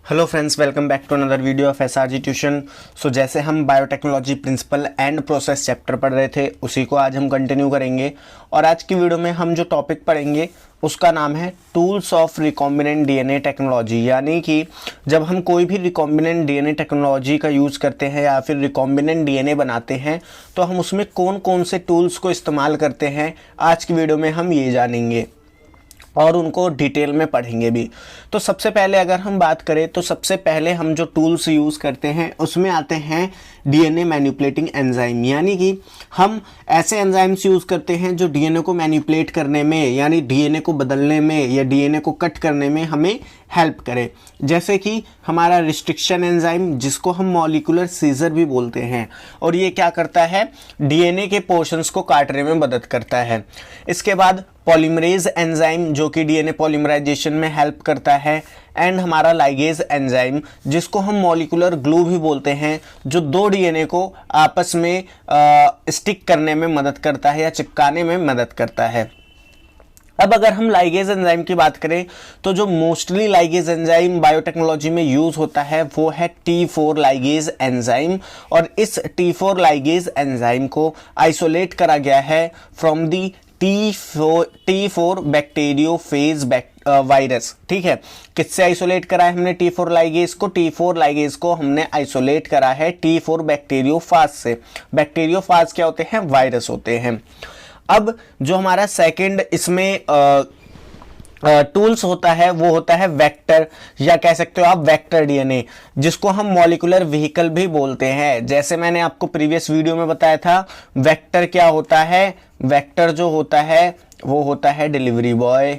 Hello friends, welcome back to another video of SRG tuition. So जैसे हम biotechnology principle and process chapter पढ़ रहे थे, उसी को आज हम कंटिन्यू करेंगे। और आज की वीडियो में हम जो टॉपिक पढ़ेंगे उसका नाम है tools of recombinant DNA technology. यानी कि जब हम कोई भी रिकॉम्बिनेंट डीएनए टेक्नोलॉजी का यूज़ करते हैं या फिर रिकॉम्बिनेंट डीएनए बनाते हैं तो हम उसमें कौन कौन से टूल्स को इस्तेमाल करते हैं, आज की वीडियो में हम ये जानेंगे और उनको डिटेल में पढ़ेंगे भी। तो सबसे पहले अगर हम बात करें तो सबसे पहले हम जो टूल्स यूज़ करते हैं उसमें आते हैं डीएनए मैनिपुलेटिंग एंजाइम। यानी कि हम ऐसे एंजाइम्स यूज़ करते हैं जो डीएनए को मैनिपुलेट करने में, यानी डीएनए को बदलने में या डीएनए को कट करने में हमें हेल्प करे। जैसे कि हमारा रिस्ट्रिक्शन एंजाइम, जिसको हम मॉलिक्यूलर सीजर भी बोलते हैं, और ये क्या करता है, डीएनए के पोर्शंस को काटने में मदद करता है। इसके बाद पॉलीमरेज एंजाइम, जो कि डीएनए पॉलीमराइजेशन में हेल्प करता है। एंड हमारा लाइगेज एंजाइम, जिसको हम मॉलिक्यूलर ग्लू भी बोलते हैं, जो दो डीएनए को आपस में स्टिक करने में मदद करता है या चिपकाने में मदद करता है। अब अगर हम लाइगेज एंजाइम की बात करें तो जो मोस्टली लाइगेज एंजाइम बायोटेक्नोलॉजी में यूज होता है वो है T4 लाइगेज एंजाइम। और इस T4 लाइगेज एंजाइम को आइसोलेट करा गया है from the T4 bacteriophage virus. ठीक है, किससे आइसोलेट करा है हमने T4 लाइगेज को? T4 लाइगेज को हमने आइसोलेट करा है T4 बैक्टीरियोफाज से। बैक्टीरियोफाज क्या होते हैं? वायरस होते हैं। अब जो हमारा सेकंड इसमें टूल्स होता है वो होता है वेक्टर, या कह सकते हो आप वेक्टर डीएनए, जिसको हम मॉलिक्यूलर व्हीकल भी बोलते हैं। जैसे मैंने आपको प्रीवियस वीडियो में बताया था, वेक्टर क्या होता है? वेक्टर जो होता है वो होता है डिलीवरी बॉय।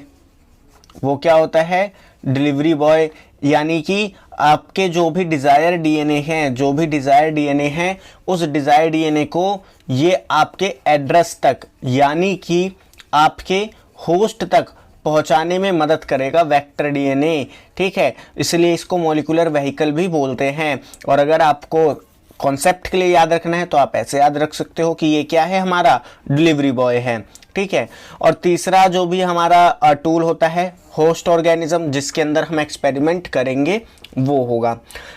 वो क्या होता है? Delivery boy. यानी कि आपके जो भी डिजायर डीएनए हैं, जो भी डिजायर डीएनए हैं, उस डिजायर डीएनए को ये आपके एड्रेस तक, यानी कि आपके होस्ट तक पहुंचाने में मदद करेगा वेक्टर डीएनए। ठीक है, इसलिए इसको मॉलिक्यूलर व्हीकल भी बोलते हैं। और अगर आपको कॉन्सेप्ट के लिए याद रखना है तो आप ऐसे याद रख सकते हो कि ये क्या है, हमारा डिलीवरी बॉय है। ठीक है, और तीसरा जो भी हमारा टूल होता है होस्ट ऑर्गेनिज्म, जिसके अंदर हम एक्सपेरिमेंट करेंगे, वो होगा।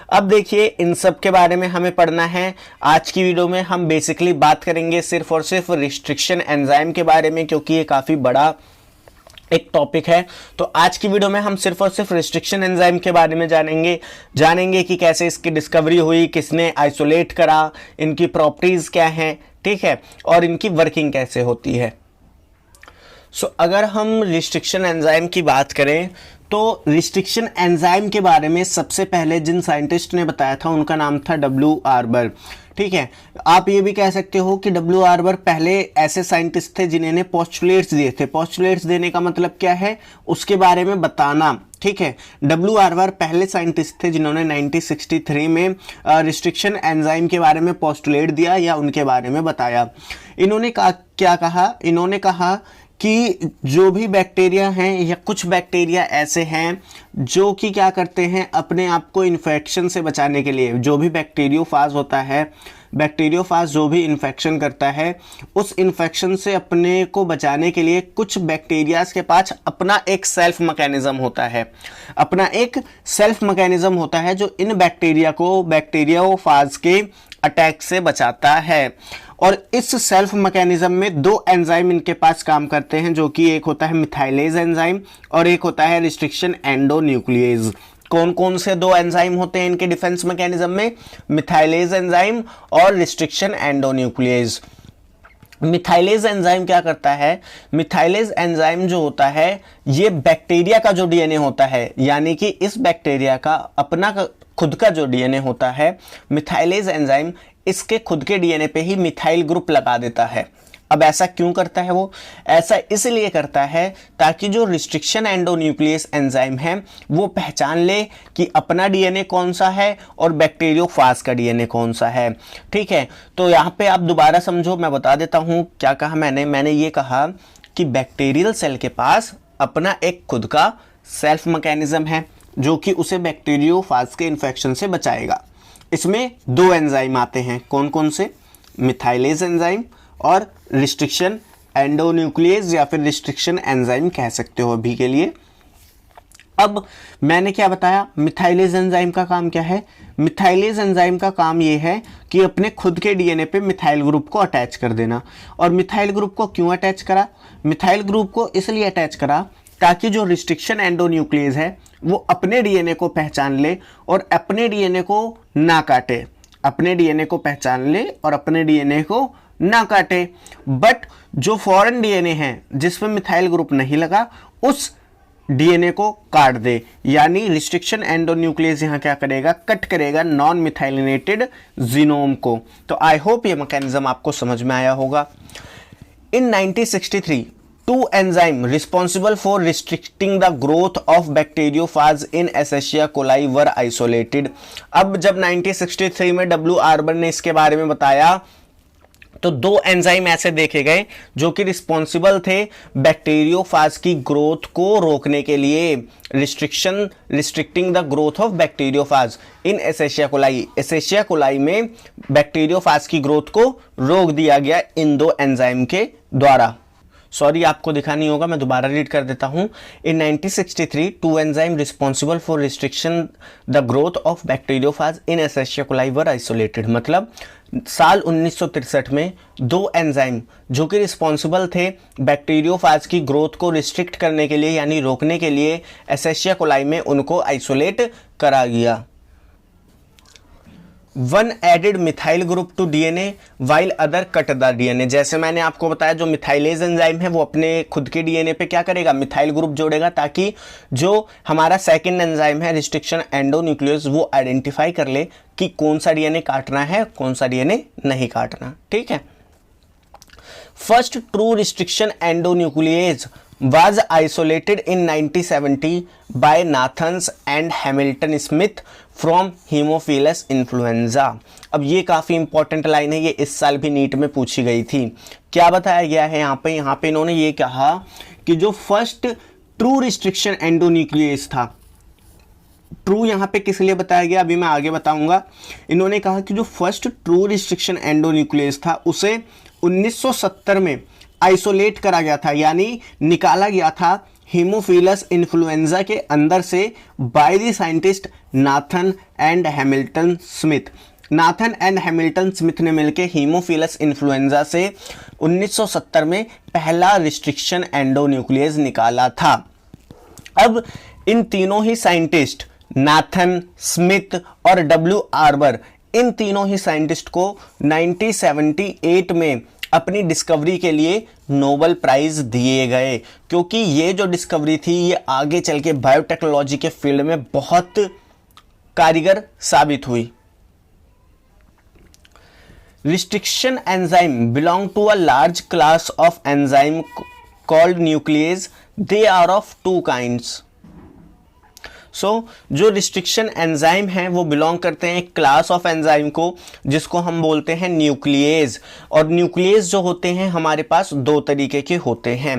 अब देखिए, इन सब के बारे में हमें पढ़ना है। आज की वीडियो में हम बेसिकली बात करेंगे सिर्फ और सिर्फ रिस्ट्रिक्शन एंजाइम के बारे में, क्योंकि ये काफ़ी बड़ा एक टॉपिक है। तो आज की वीडियो में हम सिर्फ और सिर्फ रिस्ट्रिक्शन एंजाइम के बारे में जानेंगे कि कैसे इसकी डिस्कवरी हुई, किसने आइसोलेट करा, इनकी प्रॉपर्टीज क्या हैं, ठीक है, और इनकी वर्किंग कैसे होती है। अगर हम रिस्ट्रिक्शन एंजाइम की बात करें तो रिस्ट्रिक्शन एंजाइम के बारे में सबसे पहले जिन साइंटिस्ट ने बताया था उनका नाम था W. आर्बर। ठीक है, आप ये भी कह सकते हो कि W. आर्बर पहले ऐसे साइंटिस्ट थे जिन्होंने पोस्टुलेट्स दिए थे। पोस्टुलेट्स देने का मतलब क्या है? उसके बारे में बताना। ठीक है, W. आर्बर पहले साइंटिस्ट थे जिन्होंने 1963 में रिस्ट्रिक्शन एंजाइम के बारे में पोस्टुलेट दिया या उनके बारे में बताया। इन्होंने क्या कहा? इन्होंने कहा कि जो भी बैक्टीरिया हैं या कुछ बैक्टीरिया ऐसे हैं जो कि क्या करते हैं, अपने आप को इन्फेक्शन से बचाने के लिए, जो भी बैक्टीरियोफाज होता है, बैक्टीरियोफाज जो भी इन्फेक्शन करता है, उस इन्फेक्शन से अपने को बचाने के लिए कुछ बैक्टीरियाज के पास अपना एक सेल्फ मैकेनिज्म होता है। अपना एक सेल्फ मैकेनिज्म होता है जो इन बैक्टीरिया को बैक्टीरियोफाज के अटैक से बचाता है। और इस सेल्फ मैकेनिज्म में दो एंजाइम इनके पास काम करते हैं, जो कि एक होता है मिथाइलेज एंजाइम और एक होता है रिस्ट्रिक्शन एंडोन्यूक्लियेज। कौन कौन से दो एंजाइम होते हैं इनके डिफेंस मैकेनिज्म में? मिथाइलेज एंजाइम और रिस्ट्रिक्शन एंडोन्यूक्लियेज। मिथाइलेज एंजाइम क्या करता है? मिथाइलेज एंजाइम जो होता है ये बैक्टीरिया का जो डीएनए होता है, यानी कि इस बैक्टीरिया का अपना खुद का जो डीएनए होता है, मिथाइलेज एंजाइम इसके खुद के डीएनए पे ही मिथाइल ग्रुप लगा देता है। अब ऐसा क्यों करता है वो? ऐसा इसलिए करता है ताकि जो रिस्ट्रिक्शन एंडोन्यूक्लियस एंजाइम है वो पहचान ले कि अपना डीएनए कौन सा है और बैक्टीरियोफाज का डीएनए कौन सा है। ठीक है, तो यहाँ पे आप दोबारा समझो, मैं बता देता हूँ क्या कहा मैंने ये कहा कि बैक्टीरियल सेल के पास अपना एक खुद का सेल्फ मैकेनिज्म है जो कि उसे बैक्टीरियोफाज के इन्फेक्शन से बचाएगा। इसमें दो एंजाइम आते हैं, कौन कौन से? मिथाइलेज एंजाइम और रिस्ट्रिक्शन एंडोन्यूक्लियेज, या फिर रिस्ट्रिक्शन एंजाइम कह सकते हो अभी के लिए। अब मैंने क्या बताया, मिथाइलेज एंजाइम का काम क्या है? मिथाइलेज एंजाइम का काम ये है कि अपने खुद के डीएनए पे मिथाइल ग्रुप को अटैच कर देना। और मिथाइल ग्रुप को क्यों अटैच करा? मिथाइल ग्रुप को इसलिए अटैच करा ताकि जो रिस्ट्रिक्शन एंडोन्यूक्लियस है वो अपने डीएनए को पहचान ले और अपने डीएनए को ना काटे, अपने डीएनए को पहचान ले और अपने डीएनए को ना काटे। बट जो फॉरेन डीएनए है जिसमें मिथाइल ग्रुप नहीं लगा, उस डीएनए को काट दे, यानी रिस्ट्रिक्शन एंडोन्यूक्लियस यहां क्या करेगा? कट करेगा नॉन मिथाइलिनेटेड जीनोम को। तो आई होप ये मैकेनिज्म आपको समझ में आया होगा। इन 1963 two enzyme responsible for restricting the growth of bacteriophage in Escherichia coli were isolated। अब जब 1963 में W. आर्बन ने इसके बारे में बताया तो दो एंजाइम ऐसे देखे गए जो कि रिस्पॉन्सिबल थे बैक्टीरियोफाज की ग्रोथ को रोकने के लिए, restricting the growth of bacteriophage in एसेशिया कोलाई। एसेशिया कोलाई में बैक्टीरियोफाज की ग्रोथ को रोक दिया गया इन दो एंजाइम के द्वारा। सॉरी, आपको दिखा नहीं होगा, मैं दोबारा रीड कर देता हूं। In 1963 two enzyme responsible for restriction the growth of bacteriophage in एसेशिया कोलाई वर आइसोलेटेड। मतलब साल 1963 में दो एंजाइम जो कि रिस्पॉन्सिबल थे बैक्टीरियोफाज की ग्रोथ को रिस्ट्रिक्ट करने के लिए यानी रोकने के लिए, एसेशिया कोलाई में उनको आइसोलेट करा गया। One added methyl group to DNA while other cut the DNA. जैसे मैंने आपको बताया जो मिथाइलेज एंजाइम है वो अपने खुद के डीएनए पे क्या करेगा? मिथाइल ग्रुप जोड़ेगा, ताकि जो हमारा सेकंड एंजाइम है रिस्ट्रिक्शन एंडोन्यूक्लियस वो आइडेंटिफाई कर ले कि कौन सा डीएनए काटना है, कौन सा डीएनए नहीं काटना। ठीक है। First true restriction endonuclease was isolated in 1970 by Nathans and Hamilton Smith from Haemophilus influenza। अब ये काफ़ी इंपॉर्टेंट लाइन है, ये इस साल भी नीट में पूछी गई थी। क्या बताया गया है यहाँ पे इन्होंने ये कहा कि जो फर्स्ट ट्रू रिस्ट्रिक्शन एंडोन्यूक्लियस था, ट्रू यहाँ पे किस लिए बताया गया अभी मैं आगे बताऊंगा। इन्होंने कहा कि जो फर्स्ट ट्रू रिस्ट्रिक्शन एंडोन्यूक्लियस था उसे 1970 में आइसोलेट करा गया था, यानी निकाला गया था हीमोफिलस इन्फ्लुएंजा के अंदर से by the scientist Nathan and Hamilton Smith. Nathan and Hamilton Smith ने मिलकर हीमोफिलस इन्फ्लुएंजा से 1970 में पहला रिस्ट्रिक्शन एंडोन्यूक्लियस निकाला था। अब इन तीनों ही साइंटिस्ट नाथन, स्मिथ और W. आर्बर, इन तीनों ही साइंटिस्ट को 1978 में अपनी डिस्कवरी के लिए नोबेल प्राइज दिए गए, क्योंकि ये जो डिस्कवरी थी ये आगे चल के बायोटेक्नोलॉजी के फील्ड में बहुत कारगर साबित हुई। Restriction enzyme belong to a large class of enzyme called nucleus. They are of two kinds. जो रिस्ट्रिक्शन एंजाइम हैं वो बिलोंग करते हैं एक क्लास ऑफ एंजाइम को जिसको हम बोलते हैं न्यूक्लियेज। और न्यूक्लियेज जो होते हैं हमारे पास दो तरीके के होते हैं।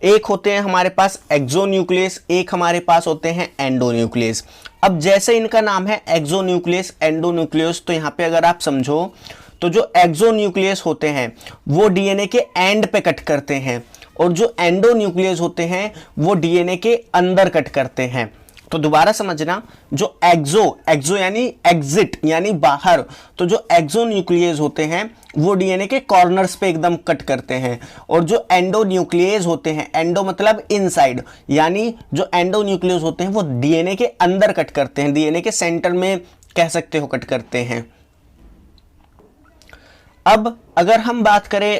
एक होते हैं हमारे पास एक्सोन्यूक्लियस, एक हमारे पास होते हैं एंडोन्यूक्लियस। अब जैसे इनका नाम है एक्सोन्यूक्लियस, एंडोन्यूक्लियस, तो यहाँ पे अगर आप समझो तो जो एक्सोन्यूक्लियस होते हैं वो डीएनए के एंड पे कट करते हैं और जो एंडोन्यूक्लियस होते हैं वो डीएनए के अंदर कट करते हैं। तो दोबारा समझना, जो एक्सो यानी एग्जिट यानी बाहर, तो जो एक्सोन्यूक्लियस होते हैं वो डीएनए के कॉर्नर्स पे एकदम कट करते हैं, और जो एंडोन्यूक्लियस होते हैं, एंडो मतलब इनसाइड, यानी जो एंडोन्यूक्लियस होते हैं वो डीएनए के अंदर कट करते हैं, डीएनए के सेंटर में कह सकते हो कट करते हैं। अब अगर हम बात करें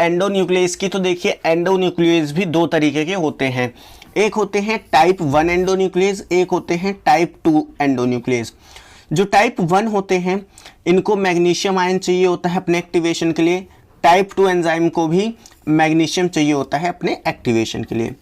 एंडोन्यूक्लियस की, तो देखिए एंडोन्यूक्लियस भी दो तरीके के होते हैं। एक होते हैं टाइप 1 एंडोन्यूक्लियस, एक होते हैं टाइप 2 एंडोन्यूक्लियस। जो टाइप 1 होते हैं इनको मैग्नीशियम आयन चाहिए होता है अपने एक्टिवेशन के लिए। टाइप 2 एंजाइम को भी मैग्नीशियम चाहिए होता है अपने एक्टिवेशन के लिए।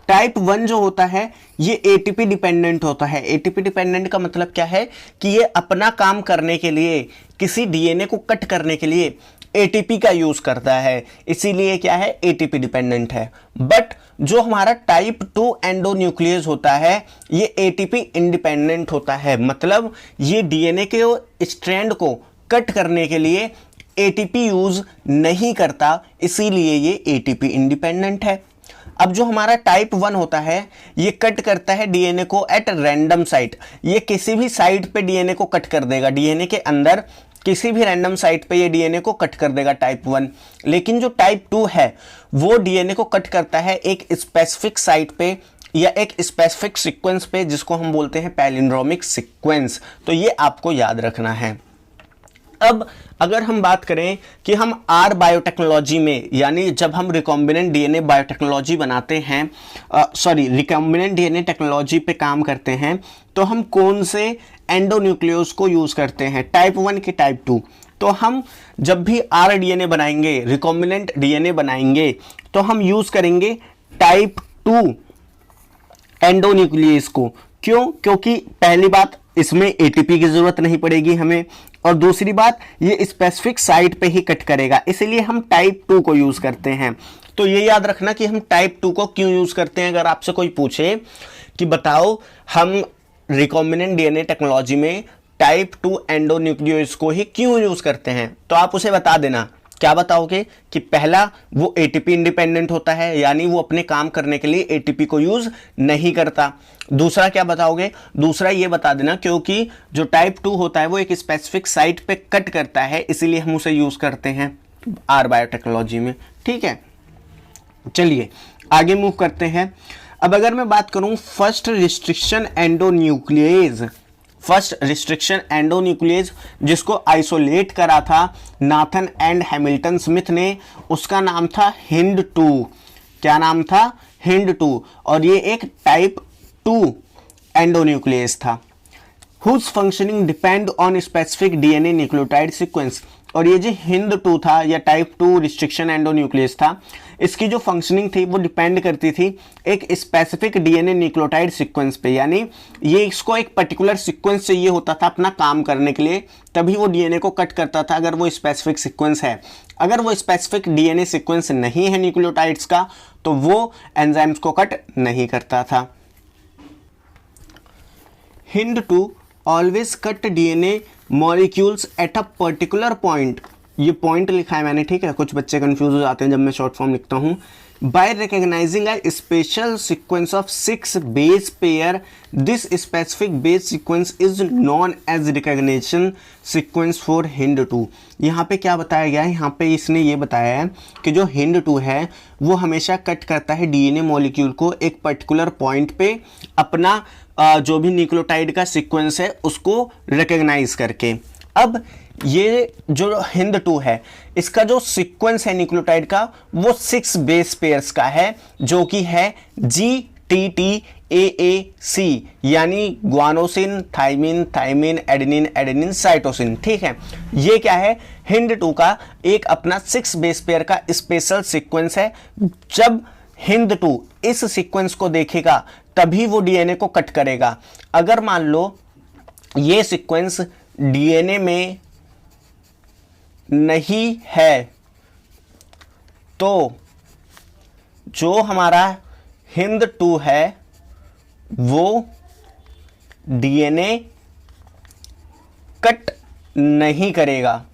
टाइप 1 जो होता है ये एटीपी डिपेंडेंट होता है। एटीपी डिपेंडेंट का मतलब क्या है कि ये अपना काम करने के लिए, किसी डीएनए को कट करने के लिए एटीपी का यूज करता है, इसीलिए क्या है, एटीपी डिपेंडेंट है। बट जो हमारा टाइप 2 एंडोन्यूक्लियस होता है ये एटीपी इंडिपेंडेंट होता है, मतलब ये डीएनए के स्ट्रैंड को कट करने के लिए एटीपी यूज नहीं करता, इसीलिए ये एटीपी इंडिपेंडेंट है। अब जो हमारा टाइप 1 होता है ये कट करता है डीएनए को एट रैंडम साइट, ये किसी भी साइट पे डीएनए को कट कर देगा, डीएनए के अंदर किसी भी रैंडम साइट पे ये डीएनए को कट कर देगा टाइप 1। लेकिन जो टाइप 2 है वो डीएनए को कट करता है एक स्पेसिफिक साइट पे या एक स्पेसिफिक सीक्वेंस पे, जिसको हम बोलते हैं पैलिंड्रोमिक सीक्वेंस। तो ये आपको याद रखना है। अब अगर हम बात करें कि हम आर बायोटेक्नोलॉजी में, यानी जब हम रिकॉम्बिनेंट डीएनए बायोटेक्नोलॉजी बनाते हैं, रिकॉम्बिनेंट डीएनए टेक्नोलॉजी पे काम करते हैं, तो हम कौन से एंडोन्यूक्लियोस को यूज करते हैं, टाइप 1 के टाइप 2। तो हम जब भी आर डीएनए बनाएंगे, रिकॉम्बिनेंट डीएनए बनाएंगे, तो हम यूज करेंगे टाइप 2 एंडोन्यूक्लियस को। क्यों? क्योंकि पहली बात इसमें एटीपी की जरूरत नहीं पड़ेगी हमें, और दूसरी बात ये स्पेसिफिक साइट पे ही कट करेगा, इसलिए हम टाइप 2 को यूज करते हैं। तो ये याद रखना कि हम टाइप 2 को क्यों यूज करते हैं। अगर आपसे कोई पूछे कि बताओ हम रिकॉम्बिनेंट डीएनए टेक्नोलॉजी में टाइप 2 एंडोन्यूक्लियोस को ही क्यों यूज करते हैं, तो आप उसे बता देना। क्या बताओगे? कि पहला, वो एटीपी इंडिपेंडेंट होता है, यानी वो अपने काम करने के लिए एटीपी को यूज नहीं करता। दूसरा क्या बताओगे? दूसरा ये बता देना क्योंकि जो टाइप 2 होता है वो एक स्पेसिफिक साइट पे कट करता है, इसीलिए हम उसे यूज करते हैं आर बायोटेक्नोलॉजी में। ठीक है, चलिए आगे मूव करते हैं। अब अगर मैं बात करूं फर्स्ट रिस्ट्रिक्शन एंडोन्यूक्लियेज, फर्स्ट रिस्ट्रिक्शन एंडोन्यूक्लियेज जिसको आइसोलेट करा था नाथन एंड हैमिल्टन स्मिथ ने, उसका नाम था HIND2। क्या नाम था? HIND2। और ये एक टाइप 2 एंडोन्यूक्लियेज था। Whose functioning depend on specific DNA nucleotide sequence. और ये जो HIND2 था या टाइप 2 रिस्ट्रिक्शन एंडोन्यूक्लियस था, इसकी जो फंक्शनिंग थी वो डिपेंड करती थी एक स्पेसिफिक डीएनए न्यूक्लियोटाइड सीक्वेंस पे, यानी ये इसको एक पर्टिकुलर सीक्वेंस चाहिए होता था अपना काम करने के लिए, तभी वो डीएनए को कट करता था अगर वो स्पेसिफिक सीक्वेंस है। अगर वो स्पेसिफिक डीएनए सीक्वेंस नहीं है न्यूक्लियोटाइड्स का, तो वो एंजाइम्स को कट नहीं करता था। HIND2 always cut DNA molecules at a particular point. ये पॉइंट लिखा है मैंने, ठीक है, कुछ बच्चे कंफ्यूज हो जाते हैं जब मैं शॉर्ट फॉर्म लिखता हूं। By recognising a special sequence of 6 base pair, this specific base sequence is known as recognition sequence for HIND2। यहाँ पे क्या बताया गया है? यहाँ पे इसने ये बताया है कि जो HIND2 है वो हमेशा कट करता है डीएनए मॉलिक्यूल को एक पर्टिकुलर पॉइंट पे, अपना जो भी न्यूक्लियोटाइड का सीक्वेंस है उसको रिकॉग्नाइज करके। अब ये जो HIND2 है इसका जो सीक्वेंस है न्यूक्लियोटाइड का वो 6 बेस पेयर्स का है, जो कि है GTTAAC, यानी guanosine, thymine, thymine, adenine, adenine, cytosine. ठीक है, ये क्या है? HIND2 का एक अपना 6 बेस पेयर का स्पेशल सीक्वेंस है। जब HIND2 इस सीक्वेंस को देखेगा तभी वो डीएनए को कट करेगा। अगर मान लो ये सीक्वेंस डीएनए में नहीं है, तो जो हमारा HIND2 है वो डीएनए कट नहीं करेगा।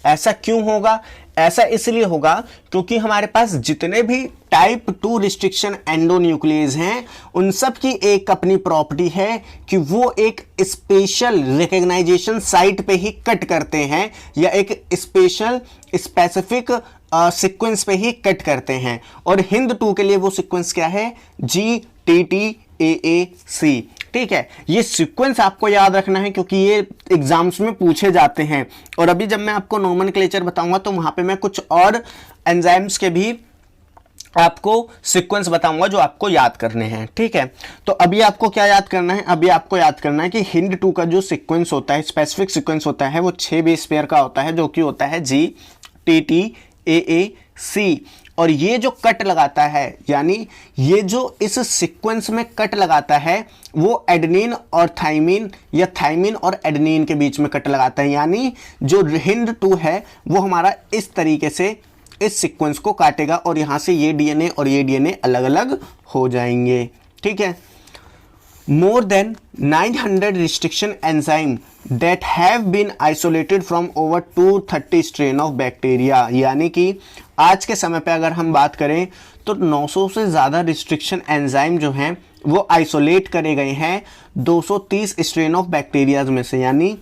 ऐसा क्यों होगा? ऐसा इसलिए होगा क्योंकि हमारे पास जितने भी टाइप 2 रिस्ट्रिक्शन एंडोन्यूक्लियस हैं उन सब की एक अपनी प्रॉपर्टी है कि वो एक स्पेशल रिकॉग्नाइजेशन साइट पे ही कट करते हैं या एक स्पेशल स्पेसिफिक सीक्वेंस पे ही कट करते हैं। और HIND2 के लिए वो सीक्वेंस क्या है? GTTAAC। ठीक है, ये सीक्वेंस आपको याद रखना है क्योंकि ये एग्जाम्स में पूछे जाते हैं। और अभी जब मैं आपको नोमेनक्लेचर बताऊंगा तो वहां पे मैं कुछ और एंजाइम्स के भी आपको सीक्वेंस बताऊंगा जो आपको याद करने हैं। ठीक है, तो अभी आपको क्या याद करना है? अभी आपको याद करना है कि HIND2 का जो सीक्वेंस होता है, स्पेसिफिक सीक्वेंस होता है, वो 6 बेस पेयर का होता है, जो कि होता है GTTAAC। और ये जो कट लगाता है, यानी ये जो इस सीक्वेंस में कट लगाता है, वो एडेनिन और थाइमिन या थाइमिन और एडेनिन के बीच में कट लगाता है। यानी जो HIND2 है वो हमारा इस तरीके से इस सीक्वेंस को काटेगा और यहां से ये डीएनए और ये डीएनए अलग अलग हो जाएंगे। ठीक है, more than 900 restriction enzyme that have been isolated from over 230 strain of bacteria। यानी कि आज के समय पे अगर हम बात करें तो 900 से ज़्यादा रिस्ट्रिक्शन एंजाइम जो हैं वो आइसोलेट करे गए हैं 230 स्ट्रेन ऑफ बैक्टीरियाज में से, यानी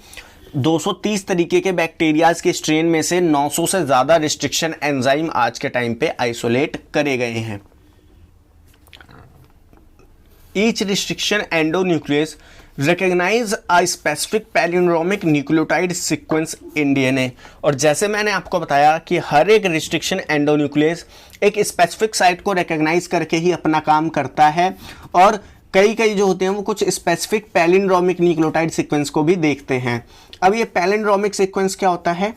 230 तरीके के बैक्टीरियाज के स्ट्रेन में से 900 से ज़्यादा रिस्ट्रिक्शन एंजाइम आज के टाइम पे आइसोलेट करे गए हैं। Each restriction endonuclease recognize a specific palindromic nucleotide sequence in DNA। और जैसे मैंने आपको बताया कि हर एक रिस्ट्रिक्शन एंडोन्यूक्लियस एक स्पेसिफिक साइट को रिकॉग्नाइज करके ही अपना काम करता है, और कई जो होते हैं वो कुछ स्पेसिफिक पैलिंड्रोमिक न्यूक्लियोटाइड सीक्वेंस को भी देखते हैं। अब ये पैलिंड्रोमिक सीक्वेंस क्या होता है?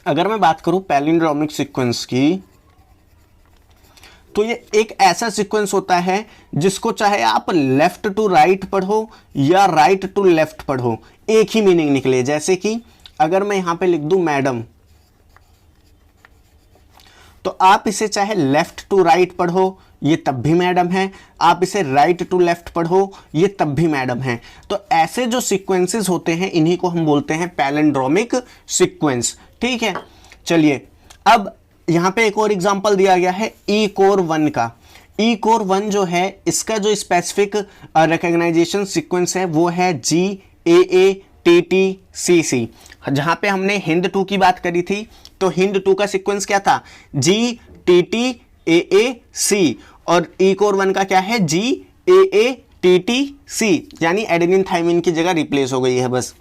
अगर मैं बात करूं पैलिंड्रोमिक सीक्वेंस की, तो ये एक ऐसा सीक्वेंस होता है जिसको चाहे आप लेफ्ट टू राइट पढ़ो या राइट टू लेफ्ट पढ़ो, एक ही मीनिंग निकले। जैसे कि अगर मैं यहां पे लिख दूं मैडम, तो आप इसे चाहे लेफ्ट टू राइट पढ़ो ये तब भी मैडम है, आप इसे राइट टू लेफ्ट पढ़ो ये तब भी मैडम है। तो ऐसे जो सीक्वेंसेस होते हैं इन्हीं को हम बोलते हैं पैलिंड्रोमिक सीक्वेंस। ठीक है, चलिए अब यहां पे एक और एग्जांपल दिया गया है ई कोर 1 का। ई कोर 1 जो है इसका जो स्पेसिफिक रिकॉग्नाइजेशन सीक्वेंस है वो है GAATTCC। जहां पे हमने हिंद 2 की बात करी थी तो हिंद 2 का सीक्वेंस क्या था? GTTAAC, और ई कोर 1 का क्या है? GAATTC, यानी एडेनिन थाइमिन की जगह रिप्लेस हो गई है बस।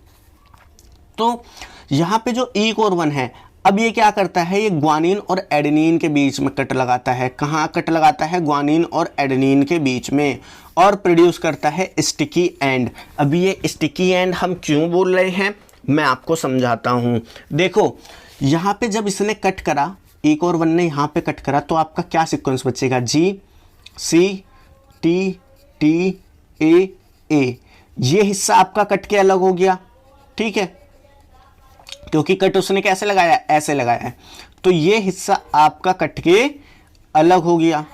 तो यहां पे जो ई कोर 1 है, अब ये क्या करता है? ये ग्वानिन और एडेनिन के बीच में कट लगाता है। कहाँ कट लगाता है? ग्वानिन और एडेनिन के बीच में, और प्रोड्यूस करता है स्टिकी एंड। अब ये स्टिकी एंड हम क्यों बोल रहे हैं मैं आपको समझाता हूँ। देखो यहाँ पे जब इसने कट करा, ई कोर 1 ने यहाँ पे कट करा, तो आपका क्या सीक्वेंस बचेगा? GCTTA। ये हिस्सा आपका कट के अलग हो गया, ठीक है, क्योंकि कट उसने कैसे लगाया? ऐसे लगाया है, तो ये हिस्सा आपका कट के अलग हो गया।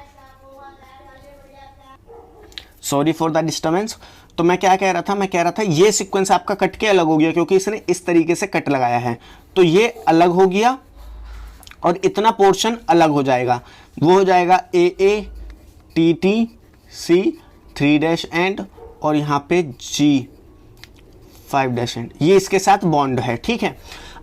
Sorry for the disturbance. तो मैं क्या कह रहा था? मैं कह रहा था ये सीक्वेंस आपका कट के अलग हो गया क्योंकि इसने इस तरीके से कट लगाया है, तो ये अलग हो गया और इतना पोर्शन अलग हो जाएगा, वो हो जाएगा AATTC 3' एंड और यहाँ पे G5' एंड, ये इसके साथ बॉन्ड है। ठीक है,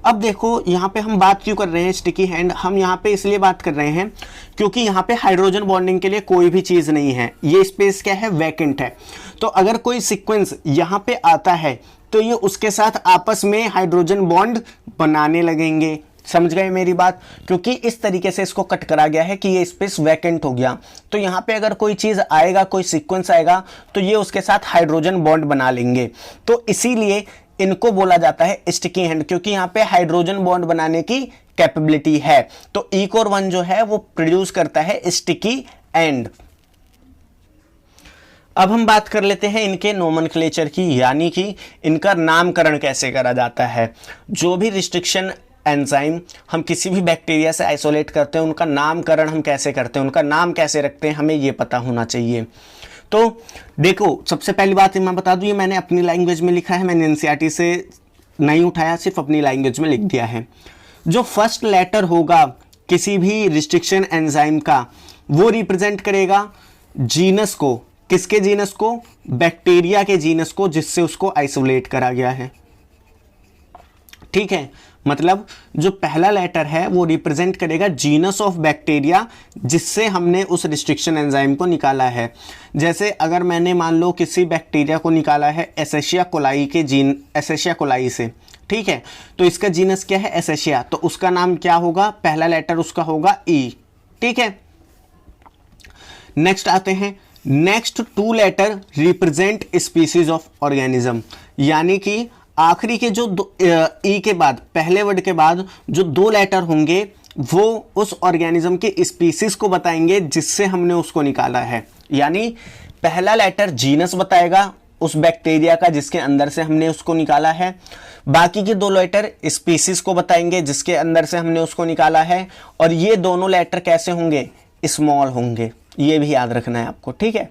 अब देखो यहाँ पे हम बात क्यों कर रहे हैं स्टिकी हैंड? हम यहाँ पे इसलिए बात कर रहे हैं क्योंकि यहाँ पे हाइड्रोजन बॉन्डिंग के लिए कोई भी चीज़ नहीं है, ये स्पेस क्या है? वैकेंट है। तो अगर कोई सीक्वेंस यहाँ पे आता है तो ये उसके साथ आपस में हाइड्रोजन बॉन्ड बनाने लगेंगे। समझ गए मेरी बात? क्योंकि इस तरीके से इसको कट करा गया है कि ये स्पेस वैकेंट हो गया, तो यहाँ पे अगर कोई चीज़ आएगा, कोई सीक्वेंस आएगा, तो ये उसके साथ हाइड्रोजन बॉन्ड बना लेंगे। तो इसीलिए इनको बोला जाता है स्टिकी हैंड, क्योंकि यहाँ पे हाइड्रोजन बॉन्ड बनाने की कैपेबिलिटी है। तो ई कोर 1 जो है वो प्रोड्यूस करता है स्टिकी एंड। अब हम बात कर लेते हैं इनके नोमेनक्लेचर की, यानी कि इनका नामकरण कैसे करा जाता है। जो भी रिस्ट्रिक्शन एंजाइम हम किसी भी बैक्टीरिया से आइसोलेट करते हैं उनका नामकरण हम कैसे करते हैं, उनका नाम कैसे रखते हैं, हमें ये पता होना चाहिए। तो देखो सबसे पहली बात मैं बता दूं, ये मैंने अपनी लैंग्वेज में लिखा है, मैंने एनसीईआरटी से नहीं उठाया, सिर्फ अपनी लैंग्वेज में लिख दिया है। जो फर्स्ट लेटर होगा किसी भी रिस्ट्रिक्शन एंजाइम का वो रिप्रेजेंट करेगा जीनस को। किसके जीनस को? बैक्टीरिया के जीनस को जिससे उसको आइसोलेट करा गया है। ठीक है, मतलब जो पहला लेटर है वो रिप्रेजेंट करेगा जीनस ऑफ बैक्टीरिया जिससे हमने उस रिस्ट्रिक्शन एंजाइम को निकाला है। जैसे अगर मैंने मान लो किसी बैक्टीरिया को निकाला है एसेशिया कोलाई के एसेशिया कोलाई से, ठीक है, तो इसका जीनस क्या है? एसेशिया, तो उसका नाम क्या होगा? पहला लेटर उसका होगा ई। ठीक है, नेक्स्ट आते हैं, next 2 letter represent species of organism, यानी कि आखिरी के जो ई के बाद, पहले वर्ड के बाद जो 2 लेटर होंगे वो उस ऑर्गेनिज्म के स्पीसीज को बताएंगे जिससे हमने उसको निकाला है। यानी पहला लेटर जीनस बताएगा उस बैक्टीरिया का जिसके अंदर से हमने उसको निकाला है, बाकी के 2 लेटर स्पीसीज को बताएंगे जिसके अंदर से हमने उसको निकाला है, और ये दोनों लेटर कैसे होंगे? स्मॉल होंगे, ये भी याद रखना है आपको। ठीक है,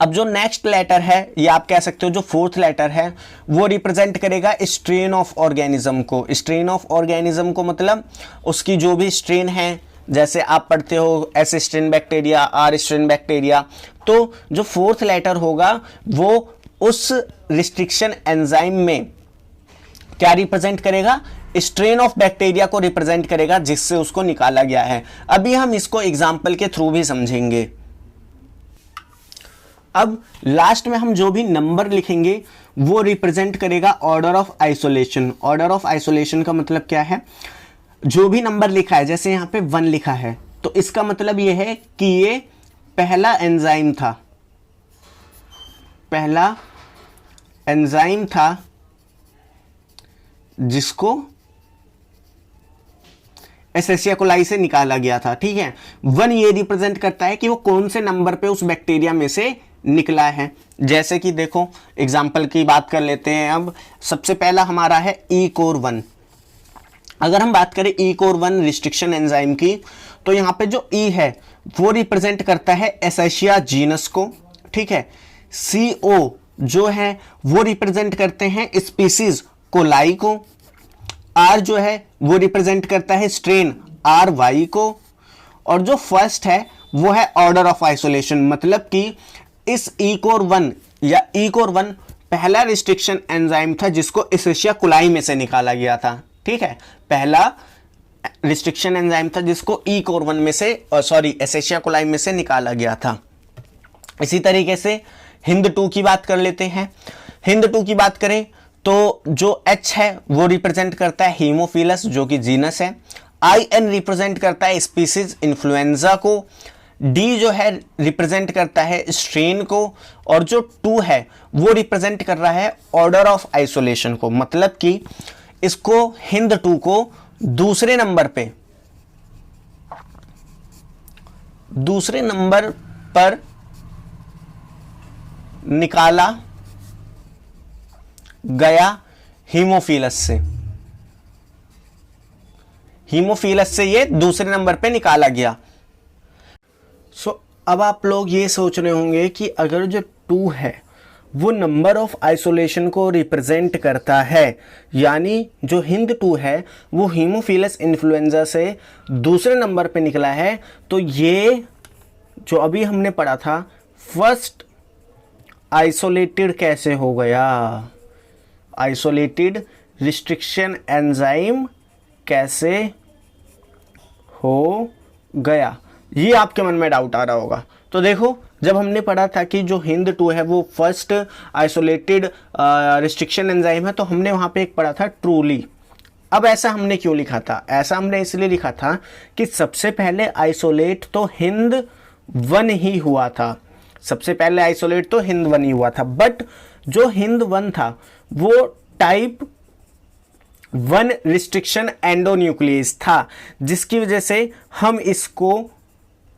अब जो नेक्स्ट लेटर है, ये आप कह सकते हो जो फोर्थ लेटर है, वो रिप्रेजेंट करेगा स्ट्रेन ऑफ ऑर्गेनिज्म को। स्ट्रेन ऑफ ऑर्गेनिज्म को मतलब उसकी जो भी स्ट्रेन है, जैसे आप पढ़ते हो S strain bacteria, R strain bacteria, तो जो फोर्थ लेटर होगा वो उस रिस्ट्रिक्शन एंजाइम में क्या रिप्रेजेंट करेगा, स्ट्रेन ऑफ बैक्टीरिया को रिप्रेजेंट करेगा जिससे उसको निकाला गया है। अभी हम इसको एग्जाम्पल के थ्रू भी समझेंगे। अब लास्ट में हम जो भी नंबर लिखेंगे वो रिप्रेजेंट करेगा order of isolation. Order of isolation का मतलब क्या है, जो भी नंबर लिखा है, जैसे यहां पे 1 लिखा है तो इसका मतलब यह है कि ये पहला एंजाइम था, पहला एंजाइम था जिसको एसेशिया कोलाई से निकाला गया था। ठीक है, 1 ये रिप्रेजेंट करता है कि वो कौन से नंबर पे उस बैक्टीरिया में से निकला है। जैसे कि देखो एग्जाम्पल की बात कर लेते हैं। अब सबसे पहला हमारा है ई कोर 1। अगर हम बात करें ई कोर 1 रिस्ट्रिक्शन एंजाइम की, तो यहां पे जो ई है वो रिप्रेजेंट करता है एसेशिया जीनस को। ठीक है, CO जो है वो रिप्रेजेंट करते हैं स्पीसीज कोलाई को। R जो है वो रिप्रेजेंट करता है स्ट्रेन RY को। और जो फर्स्ट है वो है ऑर्डर ऑफ आइसोलेशन, मतलब कि इस ई कोर 1 या ई कोर 1 पहला रिस्ट्रिक्शन एंजाइम था जिसको एसेशिया कोलाई में से निकाला गया था। ठीक है, पहला रिस्ट्रिक्शन एंजाइम था जिसको ई कोर 1 में से एसेशिया कोलाई में से निकाला गया था। इसी तरीके से हिंद 2 की बात कर लेते हैं। हिंद 2 की बात करें तो जो H है वो रिप्रेजेंट करता है हीमोफिलस जो कि जीनस है। IN रिप्रेजेंट करता है स्पीसीज इन्फ्लुएंजा को। D जो है रिप्रेजेंट करता है स्ट्रेन को। और जो 2 है वो रिप्रेजेंट कर रहा है ऑर्डर ऑफ आइसोलेशन को, मतलब कि इसको हिंद 2 को दूसरे नंबर पर निकाला गया हीमोफिलस से ये दूसरे नंबर पे निकाला गया। अब आप लोग ये सोच रहे होंगे कि अगर जो 2 है वो नंबर ऑफ आइसोलेशन को रिप्रेजेंट करता है, यानी जो हिंद 2 है वो हीमोफिलस इन्फ्लुएंजा से दूसरे नंबर पे निकला है, तो ये जो अभी हमने पढ़ा था फर्स्ट आइसोलेटेड कैसे हो गया, आइसोलेटेड रिस्ट्रिक्शन एंजाइम कैसे हो गया, ये आपके मन में डाउट आ रहा होगा। तो देखो, जब हमने पढ़ा था कि जो हिंद 2 है वो फर्स्ट आइसोलेटेड रिस्ट्रिक्शन एंजाइम है, तो हमने वहां पे एक पढ़ा था ट्रूली। अब ऐसा हमने क्यों लिखा था, ऐसा हमने इसलिए लिखा था कि सबसे पहले आइसोलेट तो हिंद 1 ही हुआ था, सबसे पहले आइसोलेट तो हिंद 1 ही हुआ था। बट जो हिंद 1 था वो टाइप 1 रिस्ट्रिक्शन एंडोन्यूक्लियस था, जिसकी वजह से हम इसको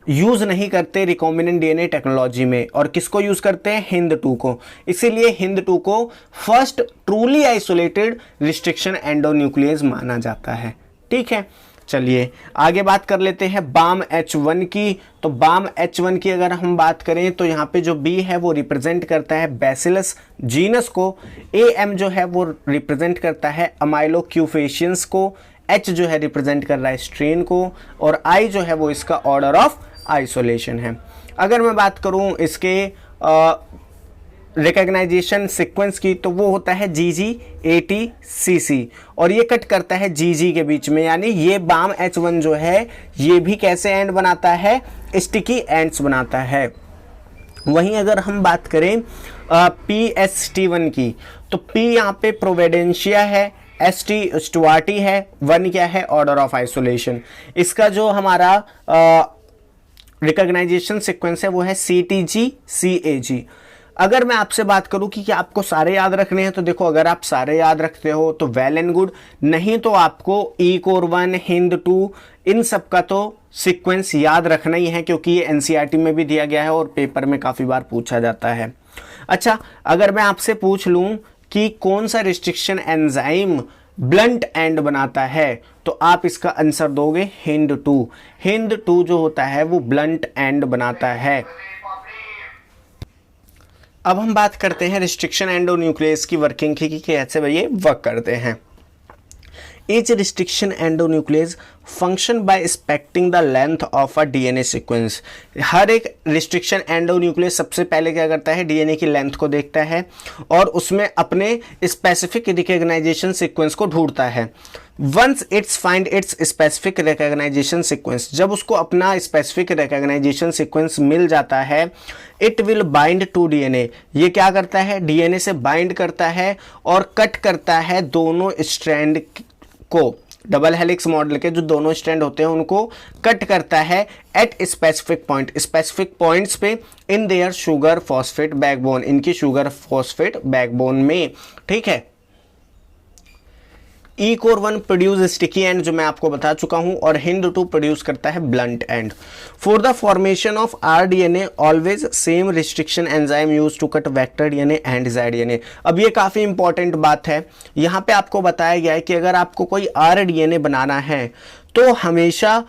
यूज नहीं करते रिकॉम्बिनेंट डीएनए टेक्नोलॉजी में, और किसको यूज करते हैं, हिंद 2 को। इसीलिए हिंद 2 को first truly isolated restriction endonuclease माना जाता है। ठीक है, चलिए आगे बात कर लेते हैं बाम H1 की। तो बाम H1 की अगर हम बात करें तो यहाँ पे जो B है वो रिप्रेजेंट करता है बैसिलस जीनस को। AM जो है वो रिप्रेजेंट करता है अमाइलोक्यूफेशियंस को। H जो है रिप्रेजेंट कर रहा है स्ट्रेन को। और I जो है वो इसका ऑर्डर ऑफ आइसोलेशन है। अगर मैं बात करूं इसके रिकॉग्नाइजेशन सीक्वेंस की, तो वो होता है GGATCC, और ये कट करता है GG के बीच में, यानी ये बाम H1 जो है ये भी कैसे एंड बनाता है, स्टिकी एंड्स बनाता है। वहीं अगर हम बात करें PST1 की, तो P यहाँ पे प्रोविडेंशिया है, ST स्टुआर्टी है, 1 क्या है, ऑर्डर ऑफ आइसोलेशन। इसका जो हमारा रिकॉग्नाइजेशन सीक्वेंस है वो है CTG-CAG। अगर मैं आपसे बात करूं कि आपको सारे याद रखने हैं, तो देखो अगर आप सारे याद रखते हो तो वेल एंड गुड, नहीं तो आपको ई कोर 1, हिंद 2 इन सब का तो सीक्वेंस याद रखना ही है, क्योंकि ये NCERT में भी दिया गया है और पेपर में काफ़ी बार पूछा जाता है। अच्छा, अगर मैं आपसे पूछ लूं कि कौन सा रिस्ट्रिक्शन एंजाइम ब्लंट एंड बनाता है, तो आप इसका आंसर दोगे हिंद 2। हिंद 2 जो होता है वो ब्लंट एंड बनाता है। अब हम बात करते हैं रिस्ट्रिक्शन एंडोन्यूक्लियस की वर्किंग की कि कैसे भाई ये वर्क करते हैं। Each restriction endonuclease function by respecting the length of a DNA sequence। हर एक रिस्ट्रिक्शन एंडोन्यूक्लियस सबसे पहले क्या करता है, डीएनए की लेंथ को देखता है और उसमें अपने स्पेसिफिक रिकॉग्नाइजेशन सीक्वेंस को ढूंढता है। Once its find its specific recognisation sequence, जब उसको अपना स्पेसिफिक रिकॉग्नाइजेशन सीक्वेंस मिल जाता है, it will bind to DNA. ये क्या करता है, डीएनए से बाइंड करता है और कट करता है दोनों स्ट्रैंड को, डबल हेलिक्स मॉडल के जो दोनों स्ट्रैंड होते हैं उनको कट करता है at specific point, specific points पे in their sugar phosphate backbone, इनकी शुगर फॉस्फेट बैकबोन में। ठीक है। E cor 1 produce sticky end जो मैं आपको बता चुका हूं, और हिंड 2 प्रोड्यूस करता है blunt end. For the formation of r DNA always same restriction enzyme use to cut vector DNA and desired DNA. अब ये काफी इंपॉर्टेंट बात है, यहां पे आपको बताया गया है कि अगर आपको कोई आर डीएनए बनाना है तो हमेशा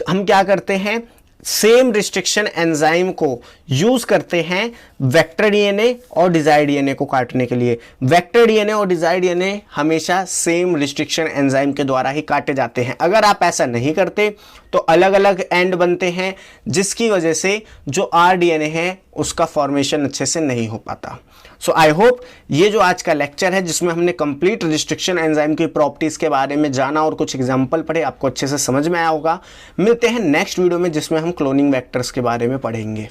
हम क्या करते हैं, सेम रिस्ट्रिक्शन एंजाइम को यूज करते हैं वेक्टर डीएनए और डिजायर्ड डीएनए को काटने के लिए। वेक्टर डीएनए और डिजायर्ड डीएनए हमेशा सेम रिस्ट्रिक्शन एंजाइम के द्वारा ही काटे जाते हैं। अगर आप ऐसा नहीं करते तो अलग अलग एंड बनते हैं, जिसकी वजह से जो आर डीएनए है उसका फॉर्मेशन अच्छे से नहीं हो पाता। सो आई होप ये जो आज का लेक्चर है जिसमें हमने कंप्लीट रिस्ट्रिक्शन एंजाइम की प्रॉपर्टीज के बारे में जाना और कुछ एग्जांपल पढ़े, आपको अच्छे से समझ में आया होगा। मिलते हैं नेक्स्ट वीडियो में जिसमें हम क्लोनिंग वेक्टर्स के बारे में पढ़ेंगे।